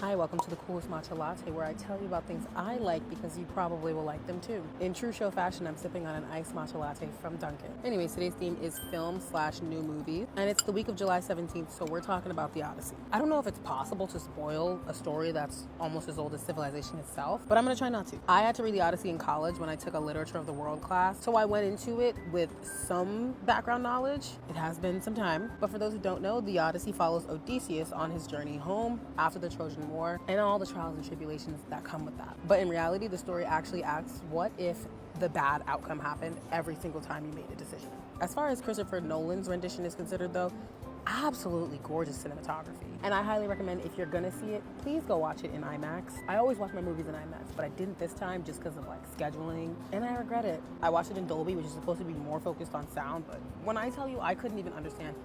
Hi, welcome to the coolest matcha latte where I tell you about things I like because you probably will like them too. In true show fashion, I'm sipping on an iced matcha latte from Dunkin'. Anyways, today's theme is film/new movie, and it's the week of July 17th, so we're talking about the Odyssey. I don't know if it's possible to spoil a story that's almost as old as civilization itself, but I'm gonna try not to. I had to read the Odyssey in college when I took a literature of the world class, so I went into it with some background knowledge. It has been some time, but for those who don't know, the Odyssey follows Odysseus on his journey home after the Trojan War and all the trials and tribulations that come with that. But in reality, the story actually asks, what if the bad outcome happened every single time you made a decision? As far as Christopher Nolan's rendition is considered though, absolutely gorgeous cinematography. And I highly recommend, if you're gonna see it, please go watch it in IMAX. I always watch my movies in IMAX, but I didn't this time just because of like scheduling, and I regret it. I watched it in Dolby, which is supposed to be more focused on sound, but when I tell you I couldn't even understand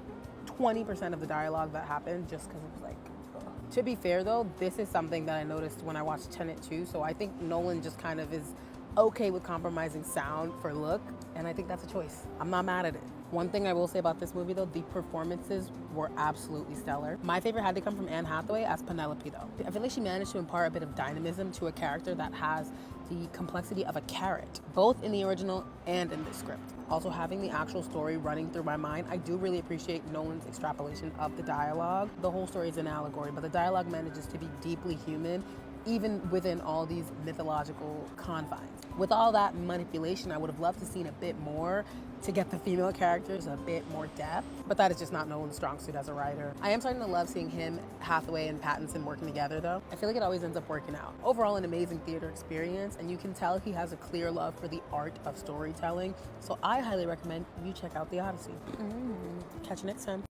20% of the dialogue that happened just because it was like, ugh. To be fair though, this is something that I noticed when I watched Tenet too, so I think Nolan just kind of is okay with compromising sound for look, and I think that's a choice. I'm not mad at it. One thing I will say about this movie though, the performances were absolutely stellar. My favorite had to come from Anne Hathaway as Penelope though. I feel like she managed to impart a bit of dynamism to a character that has the complexity of a carrot, both in the original and in this script. Also, having the actual story running through my mind, I do really appreciate Nolan's extrapolation of the dialogue. The whole story is an allegory, but the dialogue manages to be deeply human, even within all these mythological confines. With all that manipulation, I would have loved to seen a bit more to get the female characters a bit more depth, but that is just not Nolan's strong suit as a writer. I am starting to love seeing him, Hathaway, and Pattinson working together though. I feel like it always ends up working out. Overall, an amazing theater experience, and you can tell he has a clear love for the art of storytelling, so I highly recommend you check out The Odyssey. Catch you next time.